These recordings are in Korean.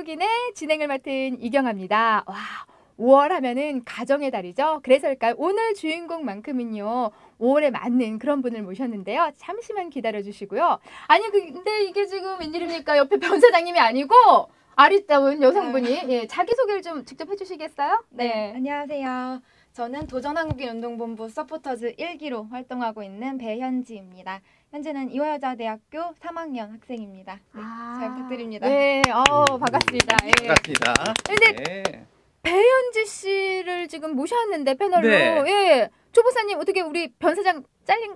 확인의 진행을 맡은 이경아입니다. 와, 5월 하면은 가정의 달이죠. 그래서일까요? 오늘 주인공만큼은요. 5월에 맞는 그런 분을 모셨는데요. 잠시만 기다려주시고요. 아니 근데 이게 지금 웬일입니까? 옆에 변사장님이 아니고 아리따운 여성분이 예, 자기소개를 좀 직접 해주시겠어요? 네, 안녕하세요. 저는 도전한국인운동본부 서포터즈 1기로 활동하고 있는 배현지입니다. 현재는 이화여자대학교 3학년 학생입니다. 네, 잘 부탁드립니다. 네, 반갑습니다. 예. 반갑습니다. 근데 네. 배현지 씨를 지금 모셨는데 패널로 네. 예. 조보사님 어떻게 우리 변사장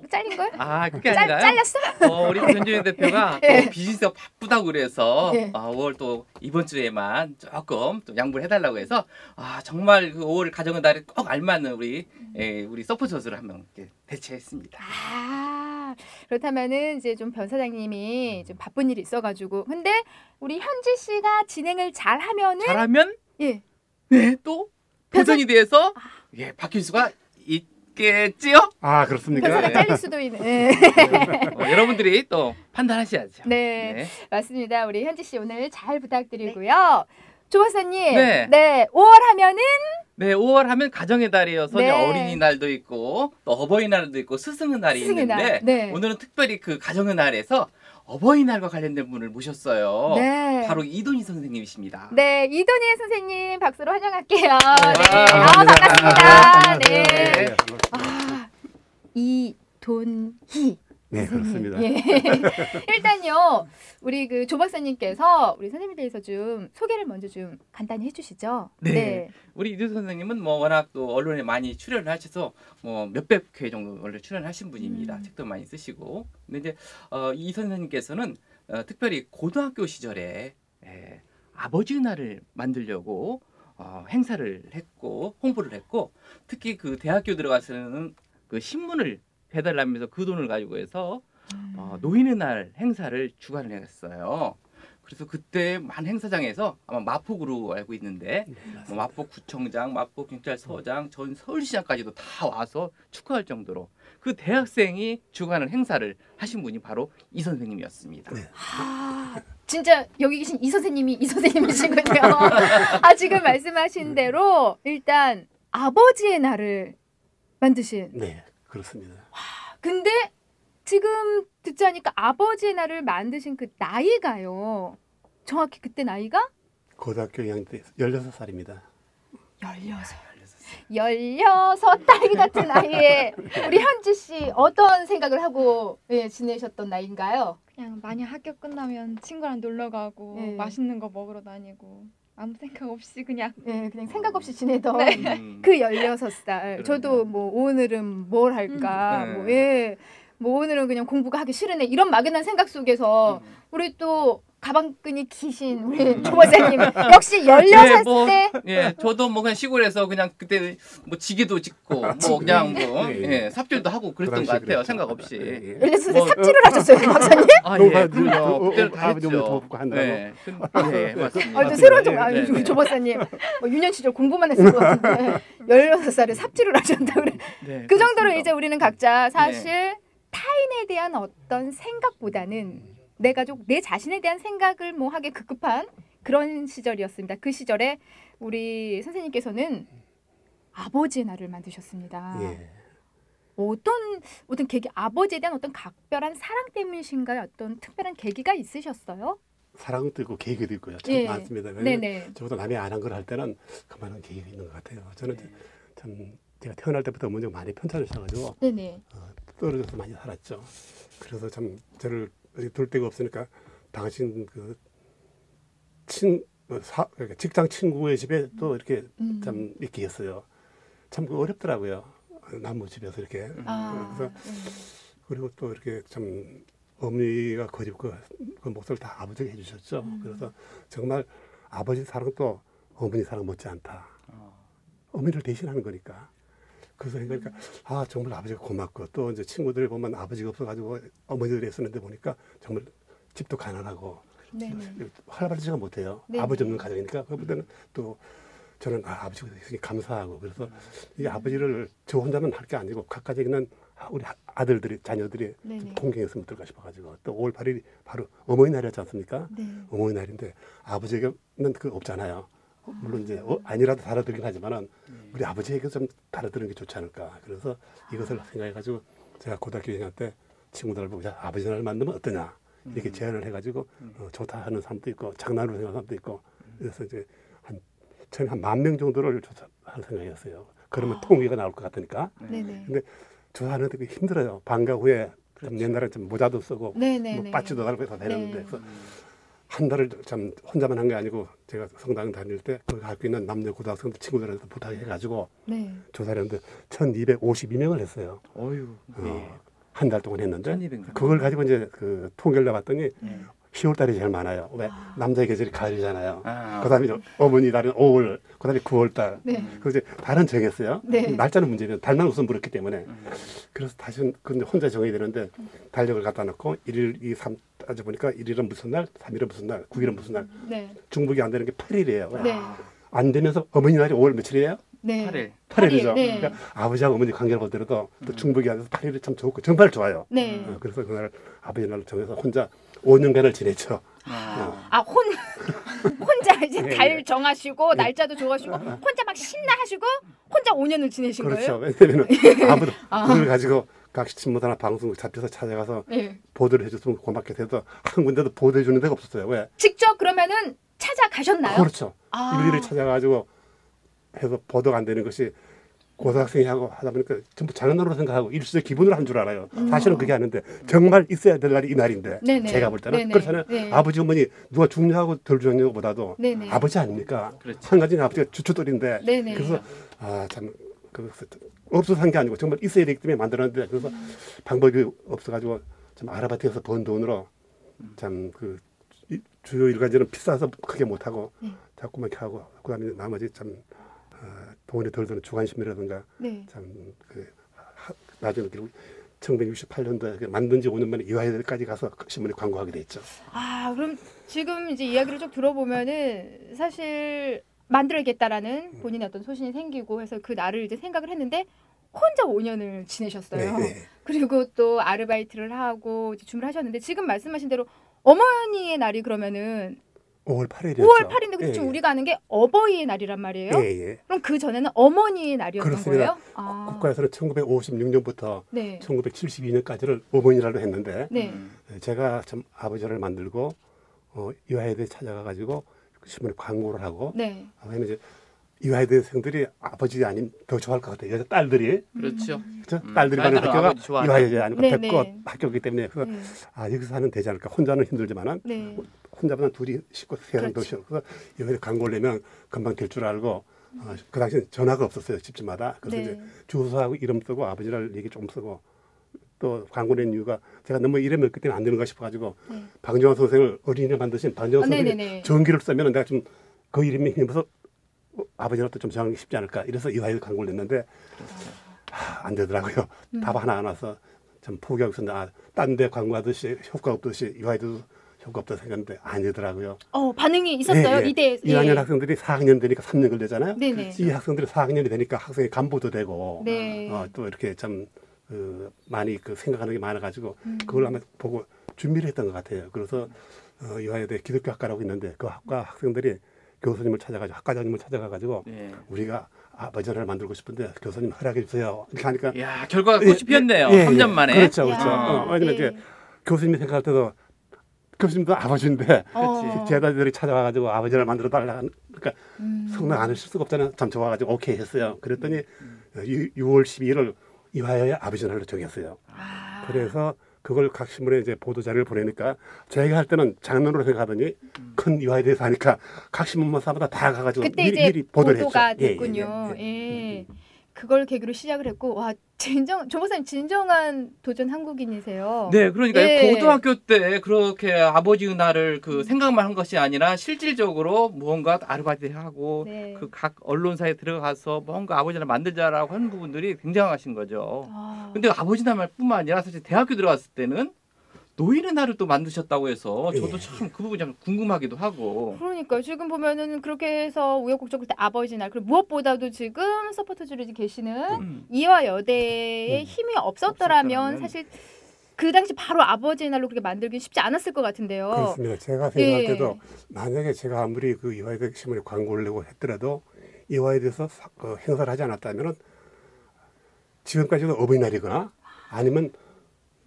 잘린 거예요? 아, 그게 아니라요. 잘렸어? 우리 변준영 대표가 예. 또 비즈니스가 바쁘다고 그래서 예. 5월 또 이번 주에만 조금 또 양보를 해달라고 해서 정말 그 5월 가정의 달에 꼭 알맞는 우리 서포터즈를 한 명 대체했습니다. 그렇다면은 이제 좀 변사장님이 좀 바쁜 일이 있어가지고 근데 우리 현지 씨가 진행을 잘하면은 잘하면 예. 네, 또 도전이 돼서 바뀔 수가 있겠지요? 아, 그렇습니까? 변사가 네. 잘릴 수도 있는. 예. 여러분들이 또 판단하셔야죠. 네. 맞습니다. 우리 현지 씨 오늘 잘 부탁드리고요. 조보사님, 네. 5월 하면은 네, 5월 하면 가정의 달이어서 네. 이제 어린이날도 있고 또 어버이날도 있고 스승의 날이 스승의 날. 있는데 네. 오늘은 특별히 그 가정의 날에서 어버이날과 관련된 분을 모셨어요. 네. 바로 이돈희 선생님이십니다. 네, 이돈희 선생님 박수로 환영할게요. 네. 반갑습니다. 네. 네. 이돈희. 네, 그렇습니다. 예. 일단요, 우리 그 조 박사님께서 우리 선생님에 대해서 좀 소개를 먼저 좀 간단히 해주시죠. 네. 우리 이돈희 선생님은 뭐 워낙 또 언론에 많이 출연을 하셔서 뭐 몇백 회 정도 원래 출연하신 분입니다. 책도 많이 쓰시고. 근데 이제 이 선생님께서는 특별히 고등학교 시절에 아버지 날을 만들려고 행사를 했고 홍보를 했고 특히 그 대학교 들어가서는 그 신문을 배달하면서 그 돈을 가지고 해서 노인의 날 행사를 주관을 했어요. 그래서 그때 많은 행사장에서 아마 마포구로 알고 있는데 뭐 마포구청장, 마포경찰서장, 전 서울시장까지도 다 와서 축하할 정도로 그 대학생이 주관하는 행사를 하신 분이 바로 이 선생님이었습니다. 네. 진짜 여기 계신 이 선생님이 이 선생님이시군요. 지금 말씀하신 대로 일단 아버지의 날을 만드신. 네, 그렇습니다. 근데 지금 듣지 않으니까 아버지의 날을 만드신 그 나이가요. 정확히 그때 나이가? 고등학교 2학년 때 16살입니다. 16 딸기 같은 나이에 우리 현지 씨 어떤 생각을 하고 지내셨던 나이인가요? 그냥 만약 학교 끝나면 친구랑 놀러 가고 네. 맛있는 거 먹으러 다니고 아무 생각 없이 그냥 그냥 생각 없이 지내던 네. 그 16살. 저도 뭐 오늘은 뭘 할까? 뭐 오늘은 그냥 공부가 하기 싫으네. 이런 막연한 생각 속에서 우리 또 가방끈이 기신 우리 조 박사님 역시 16살 때 예, 저도 뭐 그냥 시골에서 그냥 그때 뭐 지게도 짓고 뭐 그냥 뭐 삽질도 하고 그랬던 것 같아요. 생각 없이. 16살 삽질을 하셨어요, 조 박사님? 그럼요. 그때는 다 아버지 했죠. 돕고 한다고. 네, 맞습니다. 또 새로운 종 네. 조 박사님 뭐 유년 시절 공부만 했을 것 같은데 16살에 삽질을 하셨다 그래. 네, 그 정도로 그렇습니다. 이제 우리는 각자 사실 타인에 대한 어떤 생각보다는 내 자신에 대한 생각을 뭐 하게 급급한 그런 시절이었습니다. 그 시절에 우리 선생님께서는 아버지의 날을 만드셨습니다. 예. 어떤 계기, 아버지에 대한 어떤 각별한 사랑 때문이신가요? 어떤 특별한 계기가 있으셨어요? 사랑도 있고 계기도 있고요. 참 예. 많습니다. 네네. 저보다 남이 안 한 걸 할 때는 그만한 계기가 있는 것 같아요. 저는 참 제가 태어날 때부터 먼저 많이 편찮으셔가지고 네네. 떨어져서 많이 살았죠. 그래서 참 저를 둘 데가 없으니까 당신 그러니까 직장 친구의 집에 또 이렇게 참 이렇게 했어요. 참 어렵더라고요. 나무 집에서 이렇게. 그래서 그리고 또 이렇게 참 어머니가 그립고 그 몫을 다 아버지가 해주셨죠. 그래서 정말 아버지 사랑도 어머니 사랑 못지않다. 어머니를 대신하는 거니까. 그래서 그러니까 정말 아버지가 고맙고 또 이제 친구들 보면 아버지가 없어가지고 어머니들이 했었는데 보니까 정말 집도 가난하고 활발하지가 못해요. 네네. 아버지 없는 가정이니까 그보다는 또 저는 아버지가 되게 감사하고 그래서 이 아버지를 저 혼자만 할 게 아니고 가까이 있는 우리 아들들이 자녀들이 네네. 동경했으면 어떨까 싶어가지고 또 5월 8일이 바로 어머니날이었지 않습니까? 네. 어머니날인데 아버지에게는 그 없잖아요. 물론 이제 아니라도 달아드리긴 하지만은 우리 아버지에게 좀 달아드리는 게 좋지 않을까. 그래서 이것을 생각해가지고 제가 고등학교 2학년 때 친구들 보고 아버지 날 만들면 어떠냐 이렇게 제안을 해가지고 좋다 하는 사람도 있고 장난으로 생각하는 사람도 있고 그래서 이제 처음에 한 10,000명 정도를 조사할 생각이었어요. 그러면 통계가 나올 것 같으니까. 네네. 근데 조사하는데 되게 힘들어요. 방과 후에 좀 옛날에 좀 모자도 쓰고 네네네. 뭐 빠지도 달고 해서 되는데 네. 그래서 한 달을 참 혼자만 한 게 아니고 제가 성당 다닐 때 거기 학교 있는 남녀 고등학생들 친구들한테 부탁해가지고 네. 조사를 했는데 1,252명을 했어요. 어유. 예. 한 달 동안 했는데 1200 그걸 가지고 이제 그 통계를 내봤더니 예. 10월 달이 제일 많아요. 왜 남자의 계절이 가을이잖아요. 아. 그다음에 이제 어머니 달은 5월, 그다음에 9월 달. 네. 그래서 이제 달은 정했어요. 네. 날짜는 문제예요. 달만 우선 물었기 때문에. 그래서 다시 근데 혼자 정해야 되는데 달력을 갖다 놓고 1일, 2, 3 따져 보니까 1일은 무슨 날, 3일은 무슨 날, 9일은 무슨 날. 네. 중복이 안 되는 게 8일이에요. 네. 안 되면서 어머니 날이 5월 며칠이에요? 네. 8일. 8일이죠. 네. 그러니까 아버지하고 어머니 관계를 보더라도 또 중복이 안 돼서 8일이 참 좋고 정말 좋아요. 네. 그래서 그날 아버지 날을 정해서 혼자 5년간을 지냈죠. 아, 혼자 이제 예, 달 예. 정하시고 날짜도 정하시고 혼자 막 신나 하시고 혼자 5년을 지내신 그렇죠. 거예요? 왜냐면 아무도 그걸 가지고 각 신문사나 방송국 잡혀서 찾아가서 네. 보도를 해줬으면 고맙게 해도 한 군데도 보도해 주는 데가 없었어요. 왜? 직접 그러면은 찾아가셨나요? 그렇죠. 아. 일일이 찾아가지고 해서 보도가 안 되는 것이 고등학생이 하고 하다 보니까 전부 장난으로 생각하고 일시적 기분으로 한 줄 알아요. 사실은 그게 아닌데 정말 있어야 될 날이 이 날인데 네네. 제가 볼 때는 네네. 그렇잖아요. 네. 아버지 어머니 누가 죽냐고 덜 죽냐고보다도 네네. 아버지 아닙니까? 그렇죠. 한 가지는 아버지가 주춧돌인데 네네. 그래서 참 없어서 한 게 아니고 정말 있어야 되기 때문에 만들었는데 그래서 방법이 없어가지고 좀 아르바이트에서 번 돈으로 참 그 주요 일간지는 비싸서 크게 못하고 자꾸만 이렇게 하고 그다음에 나머지 참 돈이 덜 드는 주간신문이라든가 네. 참그 나중에 결국 1968년도에 만든 지 5년 만에 이화여대까지 가서 그 신문에 광고하게 됐죠. 아, 그럼 지금 이제 이야기를 쭉 들어보면은 사실 만들어야겠다라는 본인의 어떤 소신이 생기고 해서 그 날을 이제 생각을 했는데 혼자 5년을 지내셨어요. 네, 네. 그리고 또 아르바이트를 하고 이제 준비를 하셨는데 지금 말씀하신 대로 어머니의 날이 그러면은 5월 8일이었죠. 5월 8일인데 그렇죠. 예, 예. 우리가 아는 게 어버이의 날이란 말이에요. 예, 예. 그럼 그 전에는 어머니의 날이었던 그렇습니다. 거예요? 아. 국가에서는 1956년부터 네. 1972년까지를 어머니날로 했는데 네. 제가 참 아버지를 만들고 이화여대 찾아가 가지고 신문에 광고를 하고 네. 왜냐면 이제 이화여대생들이 아버지 아닌 더 좋아할 것 같아요. 여자 딸들이 음. 그렇죠? 딸들이 가는 딸들은 학교가 아버지 좋아한다. 이화여대 아니고 네, 백꽃 네. 학교이기 때문에 그래서 네. 여기서 하면 되지 않을까. 혼자는 힘들지만은 네. 혼자보다 둘이 쉽고 세상 더 그렇죠. 쉬워. 그래서 이화여대 광고를 내면 금방 될 줄 알고 그 당시에 전화가 없었어요. 집집마다. 그래서 네. 이제 주소하고 이름 쓰고 아버지를 얘기 조금 쓰고 또 광고 낸 이유가 제가 너무 이름을 그때는 안 되는가 싶어가지고 네. 방정환 선생을 어린이를 만드신 방정환 선생이 네네네. 전기를 쓰면 내가 좀 그 이름이 힘들어서 아버지한테 좀 정하기 쉽지 않을까 이래서 이화여대 광고를 냈는데 안 되더라고요. 답 하나 안 와서 좀 포기하고 있었는데 딴 데 광고하듯이 효과 없듯이 이화여대도 효과 없다 생각했는데 아니더라고요. 반응이 있었어요? 예, 예. 이때 1학년 학생들이 4학년 되니까 3년 걸리잖아요. 네네. 이 학생들이 4학년이 되니까 학생의 간부도 되고 네. 또 이렇게 참 많이 그 생각하는 게 많아가지고 그걸 아마 보고 준비를 했던 것 같아요. 그래서 이화여대 기독교 학과라고 있는데 그 학과 학생들이 교수님을 찾아가지고 학과장님을 찾아가가지고 네. 우리가 아버지를 만들고 싶은데 교수님 허락해 주세요. 이렇게 하니까 야, 결과가 꽃이 피었네요. 예, 3년 예. 만에. 그렇죠, 그렇죠. 야. 왜냐면 예. 이제 교수님이 생각할 때도 교수님도 아버지인데 어. 제자들이 찾아와가지고 아버지를 만들어 달라 그러니까 성당 안을 쓸 수가 없잖아요. 참 좋아가지고 오케이 했어요. 그랬더니 6월 12일을 이화여의 아버지 날로 정했어요. 아. 그래서 그걸 각 신문에 이제 보도 자료를 보내니까 저희가 할 때는 장난으로 생각하더니 큰 이화여대에서 하니까 각 신문사마다 다 가가지고 그때 미리, 이제 미리 보도를 보도가 했죠. 예, 됐군요. 예, 예. 예. 그걸 계기로 시작을 했고 와 조 목사님 진정한 도전 한국인이세요. 네, 그러니까 예. 고등학교 때 그렇게 아버지 날을 그 생각만 한 것이 아니라 실질적으로 무언가 아르바이트 하고 네. 그 각 언론사에 들어가서 뭔가 아버지 날 만들자라고 하는 부분들이 굉장하신 거죠. 아. 근데 아버지 날뿐만 아니라 사실 대학교 들어갔을 때는 노인의 날을 또 만드셨다고 해서 저도 예. 참 그 부분이 좀 궁금하기도 하고. 그러니까 지금 보면은 그렇게 해서 우여곡절 끝에 아버지 날 그리고 무엇보다도 지금 서포터즈로 계시는 이화 여대의 힘이 없었더라면 없었더라면. 사실 그 당시 바로 아버지 날로 그렇게 만들기 쉽지 않았을 것 같은데요. 그렇습니다. 제가 생각할 예. 때도 만약에 제가 아무리 그 이화여대 신문에 광고를 내고 했더라도 이화에 대해서 행사를 하지 않았다면은 지금까지도 어버이날이거나 아니면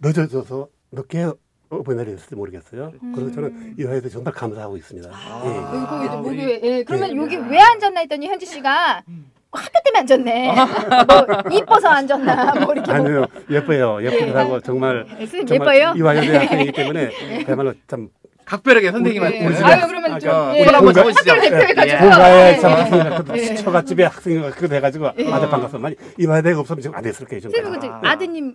늦어져서 늦게 어버이날이 됐을지 모르겠어요. 그래서 저는 이화에도 정말 감사하고 있습니다. 여기 이제 우리- 목요일. 예. 그러면 여기 왜 앉았나 했더니 현지 씨가 학교 때문에 앉았네. 뭐 이뻐서 앉았나 뭐 이렇게. 뭐. 아니요, 예뻐요. 예쁘기도 하고 정말 선생님 정말 예뻐요? 이화여대 학생이기 때문에 그야말로 참 각별하게 선생님한테. 예. 우리 집에- 아유 그러면 좀 어, 예. 손 한번 뭔가- 잡으시죠. 학교를 대표해가지고. 공가에 예. 참 학생이가 예. 처갓집에 학생이 그거 돼가지고 아주 반갑습니다. 이화여대가 없으면 지금 안 됐을 거예요. 선생님 정말. 그치 아. 아드님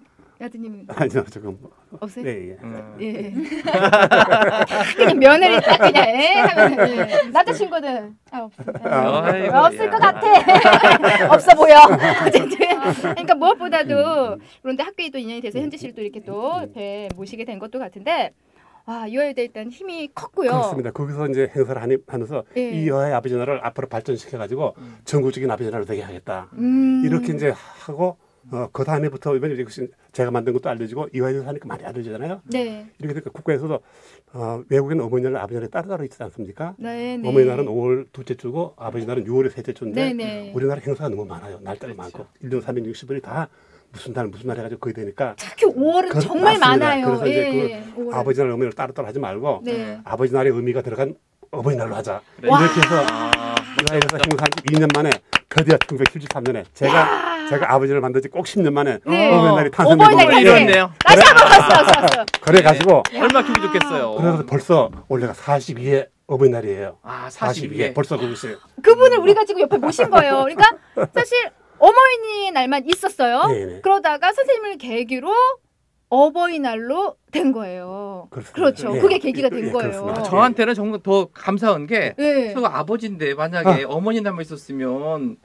아니요, 지금 없어요? 예. 예. 그냥 며느리 딱 그냥 하면 예. 남자친구는 없습니다. 아이고, 없을 야. 것 같아. 없어 보여. 어쨌든 그러니까 무엇보다도 그런데 학교에 또 인연이 돼서 현지 씨를 또 이렇게 또 옆에 모시게 된 것도 같은데 와 이화여대 일단 힘이 컸고요. 그렇습니다. 거기서 이제 행사를 하면서 예. 이 여아의 아버지 나라를 앞으로 발전시켜가지고 전국적인 아버지 나라로 되게 하겠다. 이렇게 이제 하고 그 다음에부터 이번에 이것이 제가 만든 것도 알려지고 이화여대 사니까 많이 알려지잖아요. 네. 이렇게 되니까 국가에서도 외국에는 어머니 날 아버지 날이 따로따로 있지 않습니까? 네. 네. 어머니 날은 5월 둘째 주고 아버지 날은 6월에 셋째 주인데 네네. 우리나라 행사가 너무 많아요. 날짜가 그렇죠. 많고 1년 360일이 다 무슨 날 해가지고 거의 되니까 특히 5월은 정말 맞습니다. 많아요. 그래서 이제 예. 그 5월은. 아버지 날 어머니 날 따로따로 하지 말고 네. 아버지 날의 의미가 들어간 어머니 날로 하자. 네. 이렇게 해서 아, 이화에서 행사한 지 2년 만에 드디어 1973년에 제가 아버지를 만든 지 꼭 10년 만에 네. 어머니 날이 탄생된 어버이 날 거예요. 탄생. 이렇네요. 다시 한번 왔어. 그래 가지고 얼마 기분 좋겠어요. 그래서 벌써 올해가 42회 어머니 날이에요. 아, 42회 42회. 벌써 그것이 그분을 우리가 지금 옆에 모신 거예요. 그러니까 사실 어머니 날만 있었어요. 네네. 그러다가 선생님을 계기로 어버이날로 된 거예요. 그렇습니다. 그렇죠. 예. 그게 계기가 된 예, 거예요. 그렇습니다. 저한테는 정말 더 감사한 게 예. 제가 아버지인데 만약에 어머니 남아 있었으면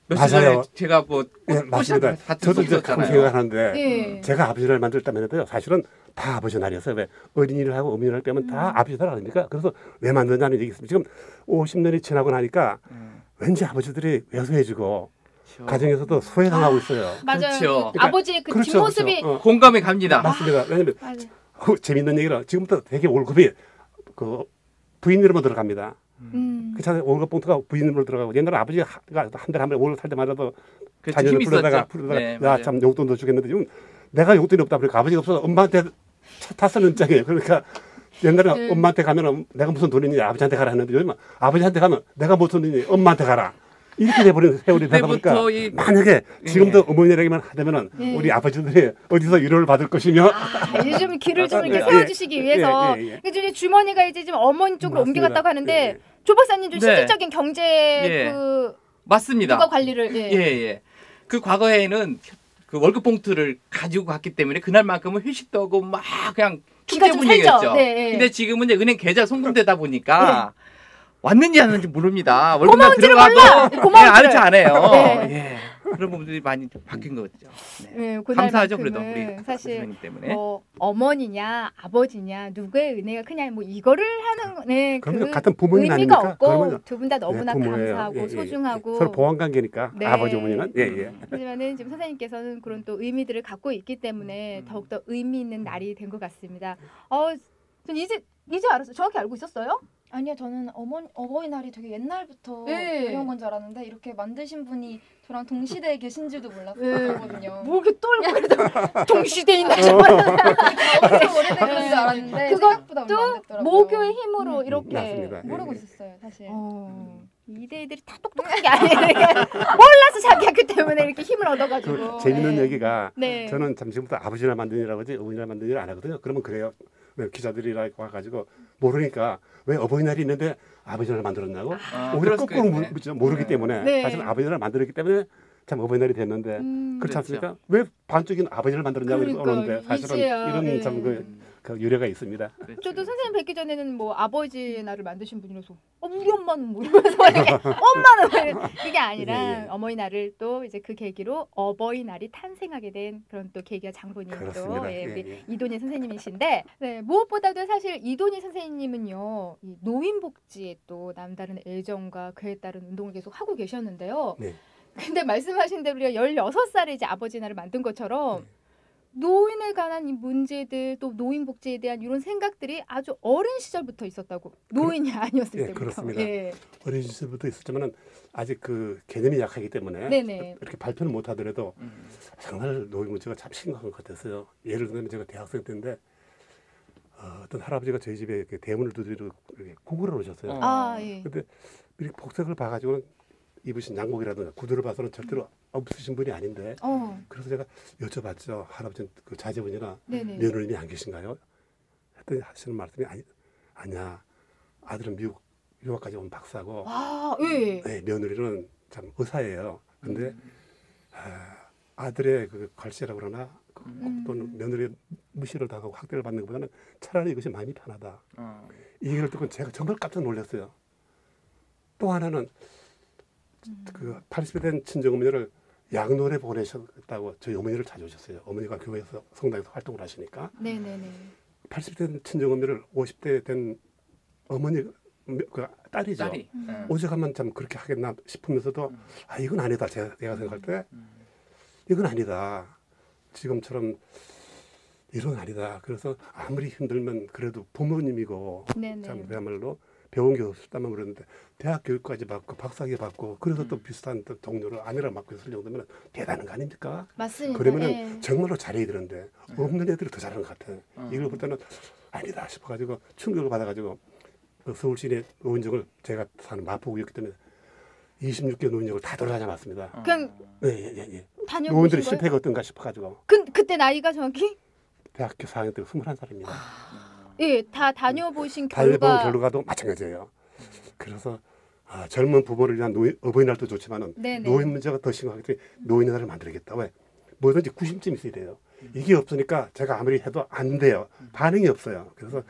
며칠 맞아요. 전에 제가 뭐 예, 꽃이 맞습니다. 같은 저도 이제 가끔 있었잖아요. 생각하는데 예. 제가 아버지 날 만들 때만 해도요. 사실은 다 아버지 날이었어요. 왜 어린이를 하고 어머니 날 빼면 다 아버지 날 아닙니까? 그래서 왜 만드냐는 얘기 있습니다. 지금 50년이 지나고 나니까 왠지 아버지들이 왜소해지고 가정에서도 소외당하고 있어요. 맞아요. 그렇죠. 그 아버지의 그 그렇죠, 뒷모습이 그렇죠. 공감이 갑니다. 맞습니다. 왜냐면 맞아요. 재밌는 얘기라 지금부터 되게 월급이 그 부인 이름으로 들어갑니다. 그 차에 월급 봉투가 부인 이름으로 들어가고 옛날에 아버지가 한 달에 한 번 월급 살 때마다도 그렇죠. 자녀를 힘이 불러다가 있었죠. 네, 야 맞아요. 참 용돈도 주겠는데 지금 내가 용돈이 없다 보니까 아버지가 없어서 엄마한테 다 쓰는 입장이에요. 그러니까 옛날에 네. 엄마한테 가면 내가 무슨 돈이니 아버지한테 가라 했는데 요즘은 아버지한테 가면 내가 무슨 돈이니 엄마한테 가라. 이렇게 돼버린 세월이 되다 보니까 그때부터 이- 만약에 지금도 어머니에게만 하려면 예. 우리 아버지들이 어디서 위로를 받을 것이며 요즘 길을 좀 이렇게 예, 세워주시기 위해서 예, 예, 예. 이제 주머니가 이제 지금 어머니 쪽으로 맞습니다. 옮겨갔다고 하는데 예, 예. 조 박사님 좀 네. 실질적인 경제 예. 그 맞습니다. 누가 관리를 예, 예. 그 과거에는 그 월급 봉투를 가지고 갔기 때문에 그날만큼은 회식도 하고 막 그냥 기가 축제 좀 분위기였죠. 살죠. 네, 예. 근데 지금은 이제 은행 계좌 송금되다 보니까 왔는지 안 왔는지 모릅니다. 월급만 고마운 줄을 몰라. 들어가도 고마운 예, 아는 줄을. 척 안 해요. 네. 예. 그런 부분들이 많이 좀 바뀐 거죠. 네. 예, 감사하죠, 그래도 우리 그날만큼은 사실 선생님 때문에. 뭐 어머니냐 아버지냐 누구의 은혜가 그냥 뭐 이거를 하는 네, 그 그럼요. 같은 부모님 의미가 아닙니까? 없고 그러면요. 두 분 다 너무나 네, 부모예요. 감사하고 예, 예, 소중하고 예. 서로 보완 관계니까 네. 아버지 어머니는 예예. 하지만은 지금 선생님께서는 그런 또 의미들을 갖고 있기 때문에 더욱더 의미 있는 날이 된 것 같습니다. 전 이제 알았어요. 정확히 알고 있었어요? 아니요, 저는 어버이날이 되게 옛날부터 네. 내려온 건 줄 알았는데 이렇게 만드신 분이 저랑 동시대에 계신 줄도 네. 몰랐거든요. 뭐 이렇게 똘고 이러다 동시대에 있나 엄청 오래된 건 줄 알았는데 그것도 생각보다 얼마 안 됐더라고요. 모교의 힘으로 이렇게 맞습니다. 모르고 예, 예. 있었어요, 사실. 이대 애들이 다 똑똑한 게 아니에요. 몰라서 자기 학교 때문에 이렇게 힘을 얻어가지고. 그 재밌는 네. 얘기가 네. 저는 지금부터 아버지나 만든 일이라고 하지 어머니나 만든 일을 안 하거든요. 그러면 그래요. 왜 기자들이라 와가지고 모르니까 왜 어버이날이 있는데 아버지날 만들었냐고 오히려 그럴 수가 거꾸로 있네. 묻죠. 모르기 때문에 네. 사실 아버지날 만들었기 때문에 참 어버이날이 됐는데 그렇지 그렇죠. 않습니까? 왜 반쪽인 아버지를 만들었냐고 이렇게 그러니까, 오는데 사실은 이제야, 이런 예. 참 그 그 유래가 있습니다. 그렇죠. 저도 선생님 뵙기 전에는 뭐 아버지 날을 만드신 분이라서 우리 엄마는 뭐 이러면서 이렇게 엄마는 뭐 그게 아니라 예, 예. 어머니 날을 또 이제 그 계기로 어버이날이 탄생하게 된 그런 또 계기가 장본인 또 그렇습니다. 예, 예, 우리 예. 이돈희 선생님이신데 네, 무엇보다도 사실 이돈희 선생님은요 이 노인복지에 또 남다른 애정과 그에 따른 운동을 계속 하고 계셨는데요. 네. 근데 말씀하신 대로 우리가 16살에 이제 아버지 날을 만든 것처럼 노인에 관한 이 문제들 또 노인 복지에 대한 이런 생각들이 아주 어린 시절부터 있었다고 노인이 아니었을 예, 때부터 그렇습니다. 예. 어린 시절부터 있었지만은 아직 그 개념이 약하기 때문에 네네. 이렇게 발표를 못 하더라도 정말 노인 문제가 참 심각한 것 같았어요. 예를 들면 제가 대학생 때인데 어떤 할아버지가 저희 집에 이렇게 대문을 두드리고 이렇게 구걸을 오셨어요. 아 예. 근데 이렇게 복색을 봐가지고는 입으신 양복이라든가 구두를 봐서는 절대로 없으신 분이 아닌데 그래서 제가 여쭤봤죠. 할아버지 그 자제분이나 네네. 며느님이 안 계신가요? 했더니 하시는 말씀이 아니야. 아들은 미국 유학까지 온 박사고 아 예. 네, 며느리는 참 의사예요. 근데 아들의 그 걸세라고 그러나 또는 며느리의 무시를 당하고 학대를 받는 것보다는 차라리 이것이 마음이 편하다. 이 얘기를 듣고 제가 정말 깜짝 놀랐어요. 또 하나는 그 80세 된 친정어머니를 양로에 보내셨다고 저희 어머니를 찾아오셨어요. 어머니가 교회에서 성당에서 활동을 하시니까 네네네. 80세 된 친정어머니를 50대 된 어머니 그 딸이죠. 딸이. 오죽하면 참 그렇게 하겠나 싶으면서도 아 이건 아니다. 내가 생각할 때 이건 아니다. 지금처럼 이건 아니다. 그래서 아무리 힘들면 그래도 부모님이고 네네. 참 그야말로 배운 게 없었다면 그러는데 대학 교육까지 받고 박사학위 받고 그래서 또 비슷한 또 동료를 아내를 맡고 있을 정도면 대단한 거 아닙니까? 맞습니다. 그러면은 예. 정말로 잘해야 되는데 없는 애들이 더 잘하는 것 같아. 이걸 볼 때는 아니다 싶어가지고 충격을 받아가지고 그 서울시내 노인정을 제가 사는 마포구였기 때문에 26개 노인정을 다 돌아다녀 봤습니다. 그냥 예. 다녀보신 노인들의 거예요? 실패가 어떤가 싶어가지고 그때 나이가 정확히 대학교 4학년 때 21살입니다. 예, 다 다녀보신 달려본 결과도 마찬가지예요. 그래서 젊은 부모를 위한 어버이날도 좋지만은 네네. 노인 문제가 더 심각하기 때문에 노인의 날을 만들겠다. 왜? 뭐든지 구심점이 있어야 돼요. 이게 없으니까 제가 아무리 해도 안 돼요. 반응이 없어요. 그래서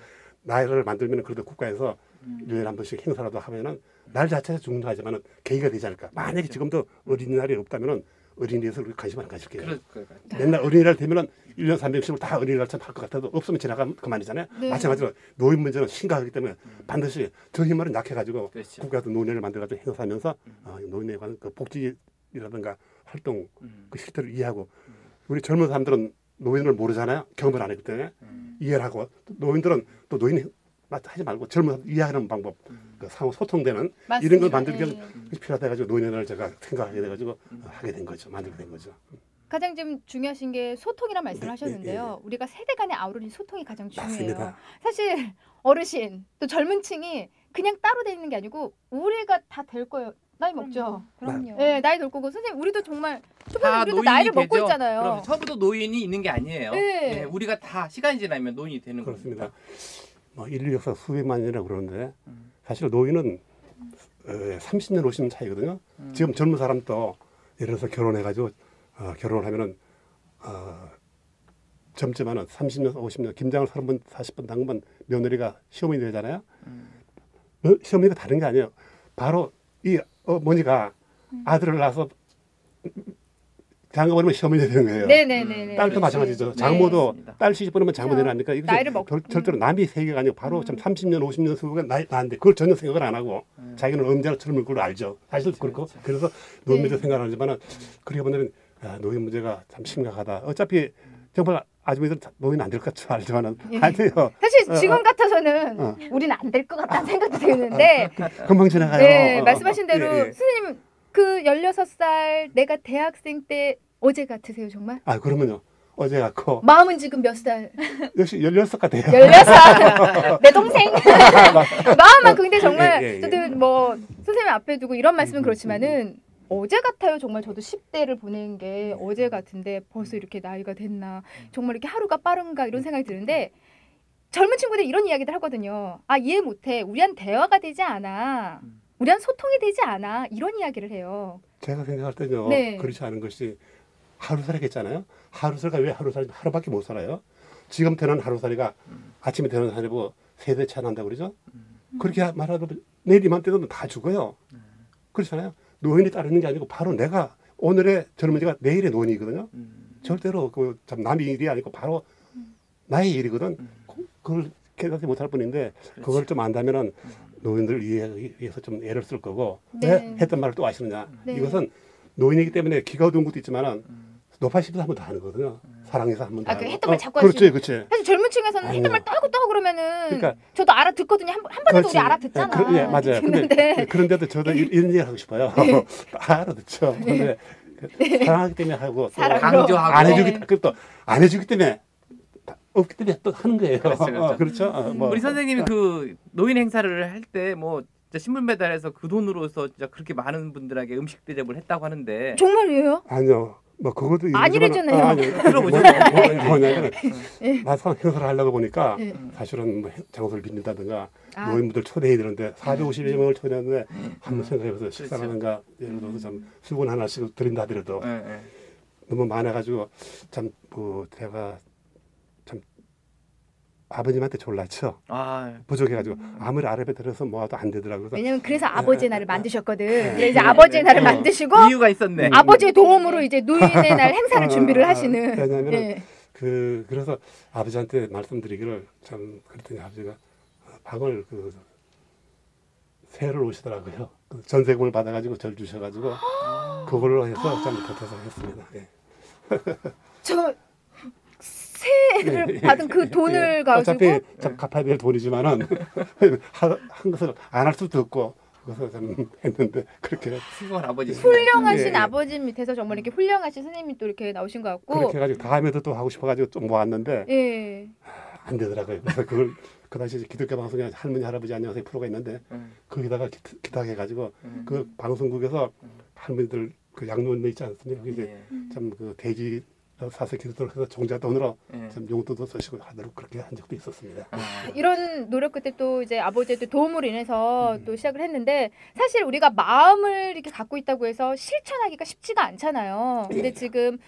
나이를 만들면 그래도 국가에서 1년에 한 번씩 행사라도 하면은 날 자체가 중요하지만은 계기가 되지 않을까. 만약에 지금도 어린이날이 없다면은 어린이에서 관심 안 가질게요. 그럴 것 같아요. 맨날 어린이날 되면은 1년 360을 다 어린이날처럼 할 것 같아도 없으면 지나가면 그만이잖아요. 네. 마찬가지로 노인 문제는 심각하기 때문에 반드시 저 힘을 약해가지고 그렇죠. 국가도 노인을 만들어가지고 행사하면서 노인에 관한 그 복지라든가 활동 그 실태를 이해하고 우리 젊은 사람들은 노인을 모르잖아요. 경험을 안 했기 때문에 이해를 하고 노인들은 또 노인 하지 말고 젊은 사람 이해하는 방법 그 상호 소통되는 맞습니다. 이런 걸 만들기 위해서 예. 필요하다가지고 노인을 제가 생각하게 돼가지고 하게 된 거죠. 만들게 된 거죠. 가장 좀 중요하신 게 소통이란 말씀을 네, 하셨는데요. 우리가 세대 간의 아우르는 소통이 가장 중요해요. 맞습니다. 사실 어르신 또 젊은 층이 그냥 따로 돼 있는 게 아니고 우리가 다 될 거예요. 나이 먹죠. 그럼요. 네, 나이 될 거고 선생님 우리도 정말 다 초반에 우리도 노인이 나이를 먹고 되죠. 있잖아요. 그럼 처음부터 노인이 있는 게 아니에요. 네. 네, 우리가 다 시간이 지나면 노인이 되는 그렇습니다. 겁니다. 뭐 인류 역사 수백만 년이라고 그러는데 사실 노인은 30년 50년 차이거든요. 지금 젊은 사람도 예를 들어서 결혼해가지고 결혼을 하면은 젊지만은 30년 50년 김장을 30번 40번 담그면 며느리가 시어머니 되잖아요. 시어머니가 다른 게 아니에요. 바로 이 어머니가 아들을 낳아서 장가버리면 시어머니 되는 거예요. 네네네. 딸도 마찬가지죠. 네. 장모도 맞습니다. 딸 시집 보내면 장모 되는 아닙니까? 이것이 나이를 먹- 절대로 남의 세계가 아니고 바로 참 30년 50년 수가 나는데 그걸 전혀 생각을 안 하고 자기는 언제나 젊을 걸 알죠. 사실 그렇고 그래서 노인 문제 생각 안 하지만은 그렇게 보면 노인 문제가 참 심각하다. 어차피 정말 아주머니들 노인 안 될 것 같죠. 알지만은 안 돼요. 사실 지금 같아서는 우리는 안 될 것 같다는 생각도 드는데 금방 지나가요. 네, 말씀하신 대로 예, 예. 선생님 그 16살 내가 대학생 때 어제 같으세요 정말? 그러면요. 어제 갖고 마음은 지금 몇 살? 역시 16살 같아요. 16살 내 동생 마음만큼 근데 정말 예, 예, 예. 저도 뭐 선생님 앞에 두고 이런 말씀은 그렇지만은 어제 같아요. 정말 저도 10대를 보낸 게 어제 같은데 벌써 이렇게 나이가 됐나 정말 이렇게 하루가 빠른가 이런 생각이 드는데 젊은 친구들이 이런 이야기들 하거든요. 이해 못해. 우리한 대화가 되지 않아. 우리한 소통이 되지 않아. 이런 이야기를 해요. 제가 생각할 때는요. 네. 그렇지 않은 것이 하루살이겠잖아요. 하루살이가 왜 하루살이 하루밖에 못 살아요? 지금 태어난 하루살이가 아침에 되는 사람이고 세대 차난다고 그러죠. 그렇게 말하도 내일 이맘때면 다 죽어요. 그렇잖아요. 노인이 따르는 게 아니고 바로 내가 오늘의 젊은이가 내일의 노인이거든요. 절대로 그 참 남의 일이 아니고 바로 나의 일이거든. 그걸 깨닫지 못할 뿐인데 그걸 좀 안다면은 노인들을 이해하기 위해서 좀 애를 쓸 거고 네. 왜 했던 말을 또 아시느냐. 네. 이것은 노인이기 때문에 기가 어두운 것도 있지만은 노파심도 한 번 더 하는 거거든요. 사랑해서 한 번 더. 아, 그 했던 말 자꾸 그렇지, 하시는. 그렇지. 사실 젊은 층에서는 했던 말 떠고 그러면은 그러니까 저도 알아듣거든요. 한 번에도 그렇지. 우리 알아듣잖아. 예, 맞아요. 듣는데 그런데도 저도 이런 얘기 하고 싶어요. 알아듣죠. 근데 사랑하기 때문에 하고 또 사랑으로. 강조하고. 안 해주기 또 안 해주기 때문에 없기 때문에 또 하는 거예요. 그렇죠. 그렇죠. 뭐. 우리 선생님이 그 노인 행사를 할 때 뭐 신문 배달해서 그 돈으로서 진짜 그렇게 많은 분들에게 음식 대접을 했다고 하는데 정말이에요? 아니요. 뭐 그것도 아니래잖아요. 아니요. 들어보셨나요? 뭐냐면 예. 나선 행사를 하려고 보니까 예. 사실은 뭐 장소를 빌린다든가 아. 노인분들 초대해야 되는데 450명을 초대하는데 한번 생각해보세요. 그렇죠. 식사하는가 예를 들어서 좀 수건 하나씩 드린다 하더라도 예, 예. 너무 많아가지고 참 뭐 제가 참 아버님한테 졸랐죠. 아, 부족해가지고 아무리 아랍에 들어서 모아도 안 되더라고요. 그래서 왜냐면 그래서 아버지의 날을 만드셨거든. 네. 그래서 이제 아버지의 날을 어. 만드시고 이유가 있었네. 아버지의 도움으로 이제 노인의 날 행사를 준비를 아, 하시는. 왜냐면은 예. 그래서 아버지한테 말씀드리기를 참 그랬더니 아버지가 방을 그 새를 오시더라고요. 그 전세금을 받아가지고 절 주셔가지고 그걸로 해서 참 보태서 했습니다. 예. 저 세를 받은 그 돈을 가지고 어차피 참 갚아야 될 돈이지만은 한 것을 안 할 수도 없고 그래서 참 했는데 그렇게 수고한 아버지. 훌륭하신 예, 예. 아버지 밑에서 정말 이렇게 훌륭하신 선생님이 또 이렇게 나오신 것 같고. 그렇게 해가지고 다음에도 또 하고 싶어가지고 좀 모았는데 예. 안 되더라고요. 그래서 그걸 그 당시 기독교 방송에 할머니 할아버지 안녕하세요 프로가 있는데 거기다가 기탁해가지고 그 방송국에서 할머니들 그 양로원 있지 않습니까? 거기 이제 예. 참 그 돼지 사서 기도를 해서 종자 돈으로 예. 참 용돈도 쓰시고 하도록 그렇게 한 적도 있었습니다. 아, 이런 노력 끝에 또 이제 아버지의 또 도움으로 인해서 또 시작을 했는데 사실 우리가 마음을 이렇게 갖고 있다고 해서 실천하기가 쉽지가 않잖아요. 근데 예. 지금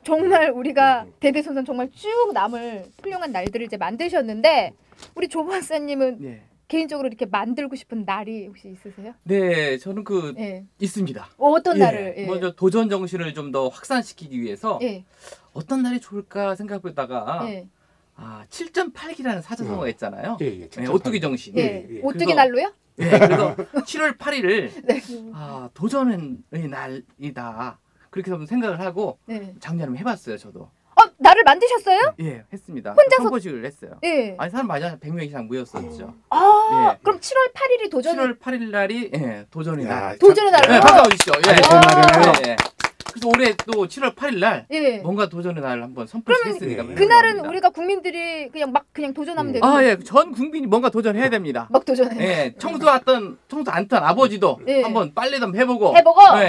정말 우리가 대대손손 정말 쭉 남을 훌륭한 날들을 이제 만드셨는데 우리 조 박사님은 예. 개인적으로 이렇게 만들고 싶은 날이 혹시 있으세요? 네, 저는 그 예. 있습니다. 어떤 예. 날을? 예. 먼저 도전 정신을 좀 더 확산시키기 위해서 예. 어떤 날이 좋을까 생각해보다가 예. 7.8기라는 사자성어가 있잖아요. 예, 예. 네, 오뚜기 정신. 예. 예. 오뚜기 그래서- 날로요? 네, 그래서 7월 8일을 네. 도전의 날이다. 그렇게 한번 생각을 하고 네. 작년에 해봤어요, 저도. 날을 만드셨어요? 예, 했습니다. 혼자서- 선포식을 했어요. 예. 아니 사람 많이 100명 이상 모였었죠. 아, 예. 그럼 7월 8일이 도전 7월 8일 날이 도전의 야, 날. 도전의 날로. 네, 박수 주시죠. 예. 아니, 제 말이네요. 예, 예. 그래서 올해 또 7월 8일 날 예. 뭔가 도전의 날을 한번 선포했으니까 그러면 그날은 우리가 국민들이 그냥 도전하면 되는 예, 전 국민이 뭔가 도전해야 됩니다. 막 도전해. 예, 청소 안던 아버지도 예. 한번 빨래 좀 해보고, 해보고. 예.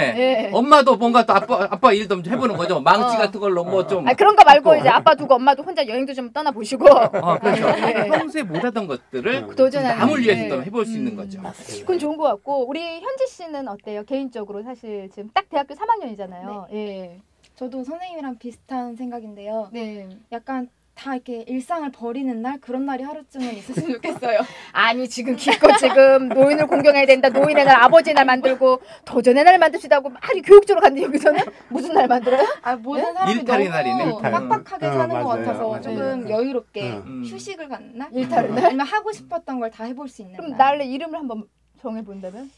예. 엄마도 뭔가 또 아빠 일 좀 해보는 거죠. 망치 같은 걸로 뭐 좀. 그런 거 말고 하고. 이제 아빠 두고 엄마도 혼자 여행도 좀 떠나 보시고. 그렇죠. 예. 평소에 못하던 것들을 좀 도전하는. 남을 위해서 예. 좀 해볼 수 있는 거죠. 그건 좋은 것 같고 우리 현지 씨는 어때요? 개인적으로 사실 지금 딱 대학교 3학년이잖아요. 예. 저도 선생님이랑 비슷한 생각인데요. 네. 약간 다 이렇게 일상을 버리는 날 그런 날이 하루쯤은 있었으면 좋겠어요. 아니 지금 기껏 지금 노인을 공경해야 된다. 노인의 날, 아버지의 날 만들고 도전의 날 만드시다고 막 교육적으로 갔는데 여기서는 무슨 날 만들어요? 모든 사람이 일탈의 너무 날이네, 일탈. 빡빡하게 사는 것 맞아요. 같아서 맞아요. 조금 네. 여유롭게 음. 휴식을 갖는 날? 일탈의 날? 아니면 하고 싶었던 걸 다 해볼 수 있는 그럼 날. 날의 이름을 한번 정해본다면?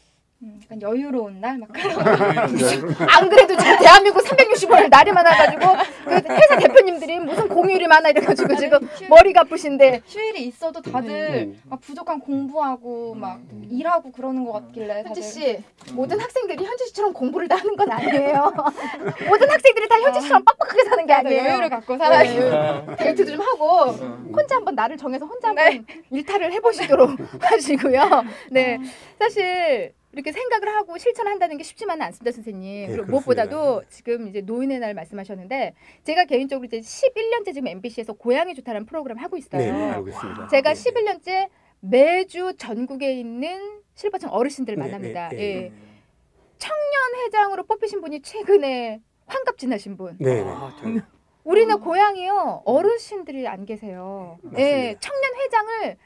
약간 여유로운 날? 막 그런 안 그래도 지금 대한민국 365일 날이 많아가지고 그 회사 대표님들이 무슨 공휴일이 많아 이래가지고 지금 머리가 아프신데 휴일이 있어도 다들 막 부족한 공부하고 막 일하고 그러는 것 같길래 현지 다들 씨 모든 학생들이 현지 씨처럼 공부를 다 하는 건 아니에요. 모든 학생들이 다 현지 씨처럼 빡빡하게 사는 게 아니에요. 여유를 갖고 살아요. 네. 데이트도 좀 하고 혼자 한번 나를 정해서 혼자 한번 일탈을 해보시도록 하시고요. 네, 사실 이렇게 생각을 하고 실천한다는 게 쉽지만은 않습니다, 선생님. 네, 그리고 그렇습니다. 무엇보다도 지금 이제 노인의 날 말씀하셨는데 제가 개인적으로 이제 11년째 지금 MBC에서 고향이 좋다는 프로그램 하고 있어요. 네, 알고 있습니다. 제가 네, 네. 11년째 매주 전국에 있는 실버층 어르신들을 네, 만납니다. 네, 네. 예. 청년회장으로 뽑히신 분이 최근에 환갑 지나신 분. 네, 네. 청년. 우리는 고향이요 어르신들이 안 계세요. 맞습니다. 예, 청년 회장을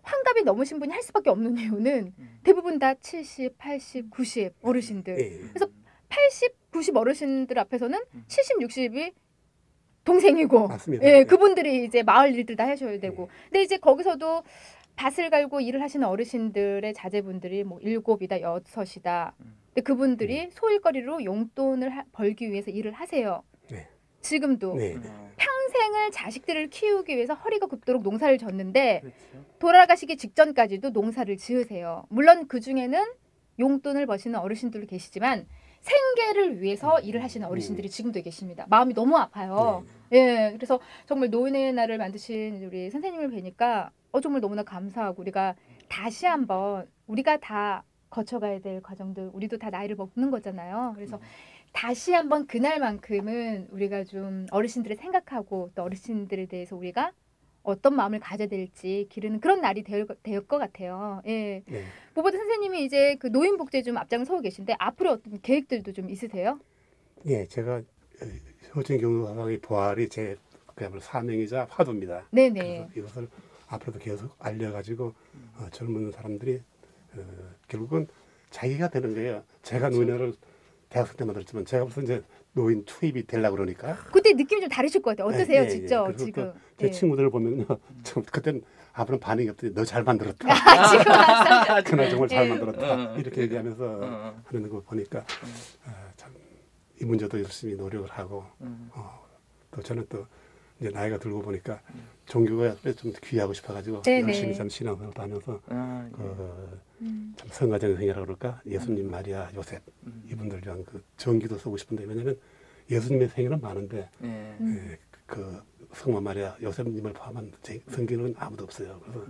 환갑이 넘으신 분이 할 수밖에 없는 이유는 대부분 다 70, 80, 90 어르신들. 예. 그래서 80, 90 어르신들 앞에서는 70, 60이 동생이고, 맞습니다. 예, 예. 그분들이 이제 마을 일들 다 하셔야 되고. 근데 이제 거기서도 밭을 갈고 일을 하시는 어르신들의 자제분들이 뭐 7이다, 6이다. 근데 그분들이 소일거리로 용돈을 벌기 위해서 일을 하세요. 네. 지금도. 네. 평생을 자식들을 키우기 위해서 허리가 굽도록 농사를 졌는데 그렇죠. 돌아가시기 직전까지도 농사를 지으세요. 물론 그 중에는 용돈을 버시는 어르신들도 계시지만 생계를 위해서 일을 하시는 어르신들이 지금도 계십니다. 마음이 너무 아파요. 예, 그래서 정말 노인의 날을 만드신 우리 선생님을 뵈니까 정말 너무나 감사하고 우리가 다시 한번 우리가 다 거쳐가야 될 과정들 우리도 다 나이를 먹는 거잖아요. 그래서 다시 한번 그날만큼은 우리가 좀 어르신들을 생각하고 또 어르신들에 대해서 우리가 어떤 마음을 가져야 될지 기르는 그런 날이 될 것 같아요. 예. 네. 무엇보다 선생님이 이제 그 노인 복지에 좀 앞장서고 계신데 앞으로 어떤 계획들도 좀 있으세요? 예, 제가 효진경로사상의 부활이 제 그야말로 사명이자 화두입니다. 네네. 그래서 이것을 앞으로도 계속 알려가지고 젊은 사람들이 결국은 자기가 되는 거예요. 제가 노인을 대학생 때 만들었지만 제가 무슨 이제 노인 투입이 되려고 그러니까 그때 느낌이 좀 다르실 것 같아요. 어떠세요, 예, 예, 직접 그리고 지금? 제 예. 친구들을 보면요, 그때는 아무런 반응이 없더니 너 잘 만들었다. 지금 와서 그날 정말 잘 예. 만들었다. 이렇게 얘기하면서 어. 하는 거 보니까 참 이 문제도 열심히 노력을 하고 또 저는 또 이제 나이가 들고 보니까 종교가 좀 귀하고 싶어가지고 네네. 열심히 참 신앙생활도 하면서 참 성가정생이라고 그럴까 예수님, 마리아, 요셉 이분들 위한 그 정기도 쓰고 싶은데 왜냐하면 예수님의 생일은 많은데 예, 그 성모 마리아, 요셉님을 포함한 성경은 아무도 없어요. 그래서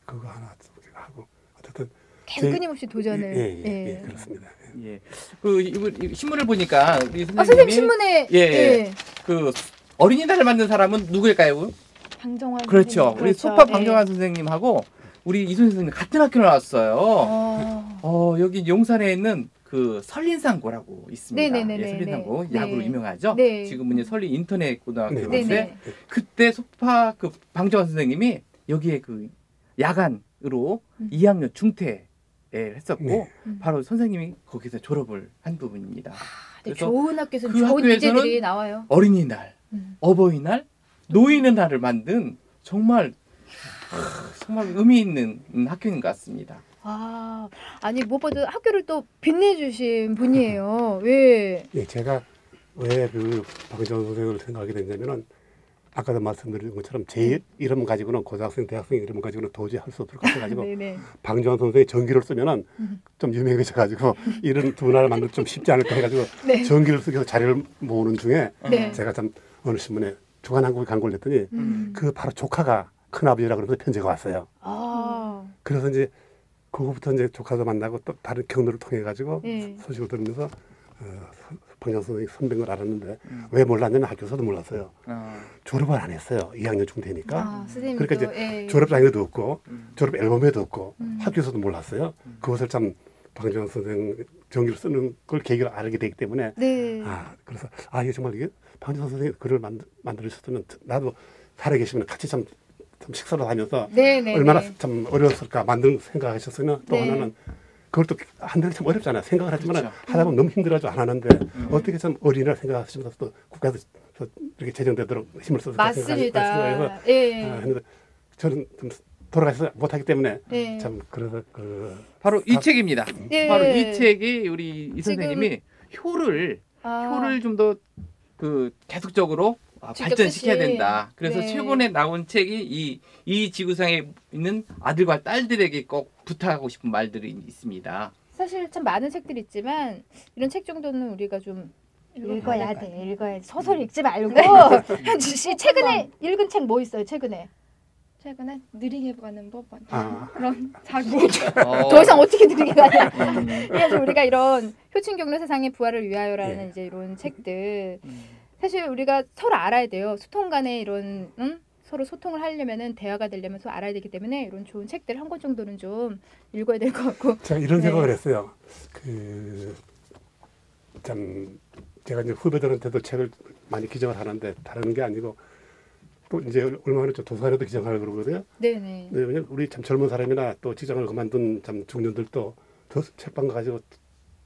그거 하나 하고 어쨌든 계속 끊임없이 도전을. 예, 그렇습니다. 예. 그 이 신문을 보니까 우리 선생님 선생님이 신문에 예. 그 어린이날을 만든 사람은 누구일까요? 방정환 그렇죠. 선생님. 우리 소파 방정환 선생님하고 우리 이순 선생님 같은 학교 나왔어요. 여기 용산에 있는 그 설린상고라고 있습니다. 네네네네. 예, 설린상고 네. 야구로 유명하죠. 네. 지금은 이제 설린 인터넷 고등학교인데 네네. 그때 소파 그 방정환 선생님이 여기에 그 야간으로 2학년 중퇴 했었고 네. 바로 선생님이 거기서 졸업을 한 부분입니다. 네, 그래서 좋은 학교에서 그 좋은 학교에서는 인재들이 나와요. 어린이날, 음. 어버이날, 노인의 날을 만든 정말 의미 있는 학교인 것 같습니다. 아니 무엇보다 학교를 또 빛내주신 분이에요. 왜? 예, 제가 왜 그 방정환 선생을 생각하게 됐냐면은 아까도 말씀드린 것처럼 제 이름 가지고는 고등학생, 대학생 이름 가지고는 도저히 할 수 없을 것 같아가지고 네네. 방정환 선생의 전기를 쓰면은 좀 유명해져가지고 이런 두 나라를 만들 좀 쉽지 않을까 해가지고 네. 전기를 쓰기 위해서 자료를 모으는 중에 네. 제가 참 어느 신문에 조간한국에 광고를 냈더니 그 바로 조카가 큰아버지라 그러면서 편지가 왔어요. 그래서 이제 그거부터 이제 조카도 만나고 또 다른 경로를 통해 가지고 네. 소식을 들으면서 방정환 선생님 선배인 걸 알았는데 왜 몰랐냐면 학교에서도 몰랐어요. 졸업을 안 했어요. 2학년 중퇴니까. 선생님도, 그러니까 이제 예. 졸업 장에도 없고 졸업 앨범에도 없고 학교에서도 몰랐어요. 그것을 참 방정환 선생 전기를 쓰는 걸 계기로 알게 되기 때문에 네. 그래서 이게 정말 이게 방정환 선생님 글을 만들으셨으면 나도 살아계시면 같이 참 식사를 하면서 네네. 얼마나 참 어려웠을까 만드는 생각하셨으면 또 네. 하나는 그걸 또 한다는 참 어렵잖아요. 생각을 하지만 그렇죠. 하다 보면 너무 힘들어서 안 하는데 어떻게 참 어린이를 생각하시면서 또 국가에서 이렇게 제정되도록 힘을 써서 맞습니다. 예. 했는데 저는 좀 돌아가서 못하기 때문에 네. 참 그래서 바로 이 책입니다. 예. 바로 이 책이 우리 이 지금- 선생님이 효를 좀 더 그 계속적으로 직접 발전시켜야 쓰신. 된다. 그래서 네. 최근에 나온 책이 이 지구상에 있는 아들과 딸들에게 꼭 부탁하고 싶은 말들이 있습니다. 사실 참 많은 책들이 있지만 이런 책 정도는 우리가 좀 읽어야 돼. 읽어야지. 소설 읽지 말고. 현주 씨 최근에 읽은 책 뭐 있어요? 최근에. 최근에 느리게 가는 법 아. 그런 자기 더 이상 어떻게 드리게 가냐. 그래서 우리가 이런 효친경로 세상의 부활을 위하여라는 이제 이런 책들 사실 우리가 서로 알아야 돼요. 소통 간의 이런 서로 소통을 하려면은 대화가 되려면 서로 알아야 되기 때문에 이런 좋은 책들 한 권 정도는 좀 읽어야 될 것 같고. 제가 이런 네. 생각을 했어요. 참 제가 이제 후배들한테도 책을 많이 기증을 하는데 다른 게 아니고 또 이제 얼마 전에 도서관에도 기증하려고 그러거든요. 네네. 네, 왜냐면 우리 참 젊은 사람이나 또 직장을 그만둔 참 중년들도 더 책방 가지고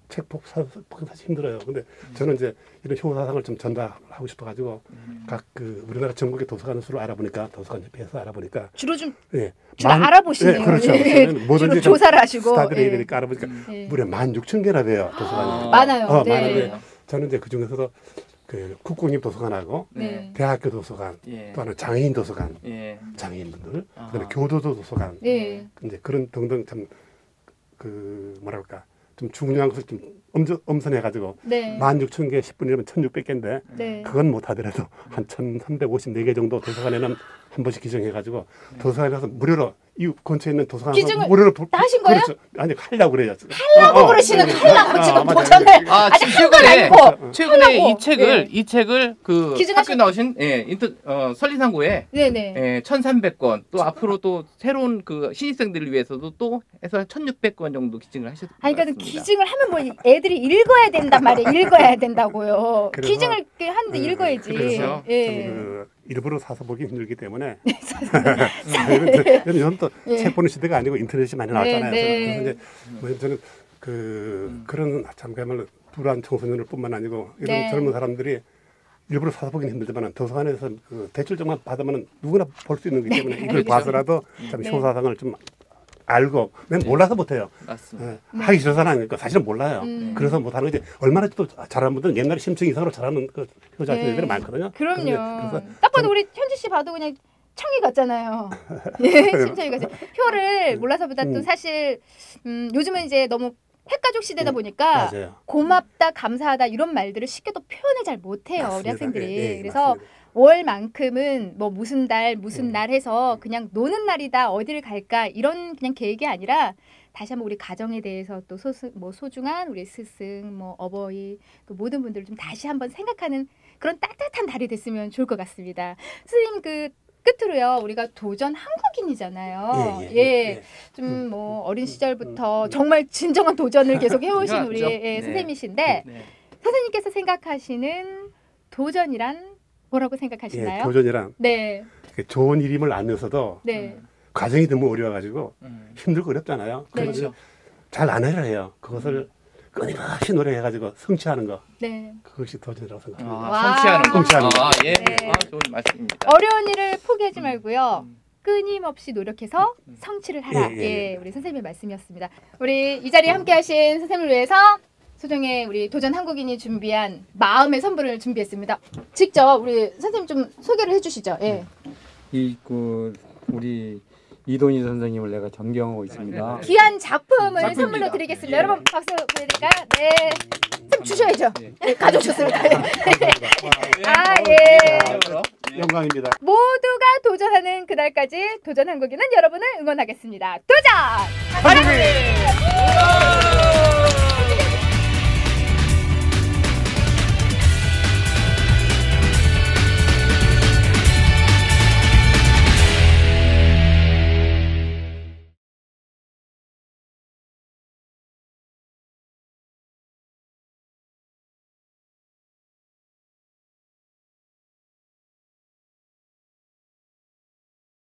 책 보기 사실 힘들어요. 근데 저는 이제 이런 효사상을 좀 전달하고 싶어가지고 각 그 우리나라 전국의 도서관 수를 알아보니까 도서관 협회에서 알아보니까 주로 좀 예, 주로 알아보시네요. 예, 그렇죠. 예. 뭐든지 주로 조사를 하시고 스타들이 예. 이러니까 알아보니까 예. 무려 16,000개나 돼요 도서관이. 많아요. 네. 많은데 저는 이제 그 중에서도 그 국공립 도서관하고 네. 대학교 도서관, 예. 또 하나 장애인 도서관, 예. 장애인분들, 아. 그다음에 교도소 도서관, 네. 이제 그런 등등 참 그 뭐랄까 좀 중요한 것을 좀 엄선해가지고 네. 16,000개 10분이면 1,600개인데 네. 그건 못하더라도 한 1,354개 정도 도서관에는 한 번씩 기증해가지고 도서관에서 무료로 이 근처에 있는 도서관에서 기증을 무료로 다 하신 거예요? 그렇죠. 아니 하려고 그래요. 하려고 그러시는 하려고 지금 도전을 아, 아직 지금 한 건 아니고 최근에 하려고. 이 책을 그 기증하신- 학교 나오신 설리상고에 네네. 예, 1,300권 또 앞으로 또 새로운 그 신입생들을 위해서도 또 해서 1,600권 정도 기증을 하셨을 것 아니 같습니다. 그러니까 기증을 하면 뭐 애들이 읽어야 된단 말이에요. 읽어야 된다고요. 그래서- 기증을 이렇게 하는데 읽어야지. 그렇죠. 예. 그 일부러 사서 보기 힘들기 때문에 네. 요즘 또 예. 책 보는 시대가 아니고 인터넷이 많이 나왔잖아요. 네, 그래서 이제 뭐 저는 그런 참 그야말로 불안 청소년을 뿐만 아니고 이런 네. 젊은 사람들이 일부러 사서 보기는 힘들지만 도서관에서 그 대출증만 받으면 누구나 볼 수 있는 거기 때문에 이걸 그렇죠. 봐서라도 참 네. 효사상을 좀 알고 맨 몰라서 못해요. 맞습니다. 예, 하기 싫어서는 아니니까 사실은 몰라요. 음. 그래서 못하는 거지. 얼마나 또 잘하는 분들은 옛날에 심층 이상으로 잘하는 그 효자 네. 애들이 많거든요. 그럼요. 그래서 딱 봐도 우리 현지 씨 봐도 그냥 청이 같잖아요. 예, 심청이 같죠. 효를 몰라서보다 또 사실 요즘은 이제 너무 핵가족 시대다 보니까 맞아요. 고맙다, 감사하다 이런 말들을 쉽게 또 표현을 잘 못해요. 우리 맞습니다. 학생들이. 예, 예, 그래서 맞습니다. 월만큼은 뭐 무슨 달 무슨 날 해서 그냥 노는 날이다 어디를 갈까 이런 그냥 계획이 아니라 다시 한번 우리 가정에 대해서 또 소중한 우리 스승 뭐 어버이 또 모든 분들을 좀 다시 한번 생각하는 그런 따뜻한 달이 됐으면 좋을 것 같습니다. 선생님 그 끝으로요 우리가 도전 한국인이잖아요. 예. 좀 뭐 어린 시절부터 정말 진정한 도전을 계속 해오신 우리 그렇죠. 네. 선생님이신데 네. 선생님께서 생각하시는 도전이란 뭐라고 생각하시나요? 예, 도전이란 네, 좋은 일임을 알면서도 네, 과정이 너무 어려워가지고 음. 힘들고 어렵잖아요. 네. 그래서 잘 안 해야 해요. 그것을 끊임없이 노력해가지고 성취하는 거 네. 그것이 도전이라고 생각합니다. 아, 와. 성취하는 거. 성취하는 거. 아, 예. 네. 아, 좋은 말씀입니다. 어려운 일을 포기하지 말고요. 음. 끊임없이 노력해서 성취를 하라. 예, 예, 예, 예. 우리 선생님의 말씀이었습니다. 우리 이 자리에 함께하신 선생님을 위해서 소정의 우리 도전 한국인이 준비한 마음의 선물을 준비했습니다. 직접 우리 선생님 좀 소개를 해주시죠. 예. 우리 이동희 선생님을 내가 존경하고 있습니다. 귀한 작품을 작품입니다. 선물로 드리겠습니다. 예. 여러분 박수 보내드릴까요? 네. 선생님 주셔야죠. 예. 네, 가져오셨습니다. 아, 네. 예. 영광입니다. 모두가 도전하는 그날까지 도전 한국인은 여러분을 응원하겠습니다. 도전! 한국인!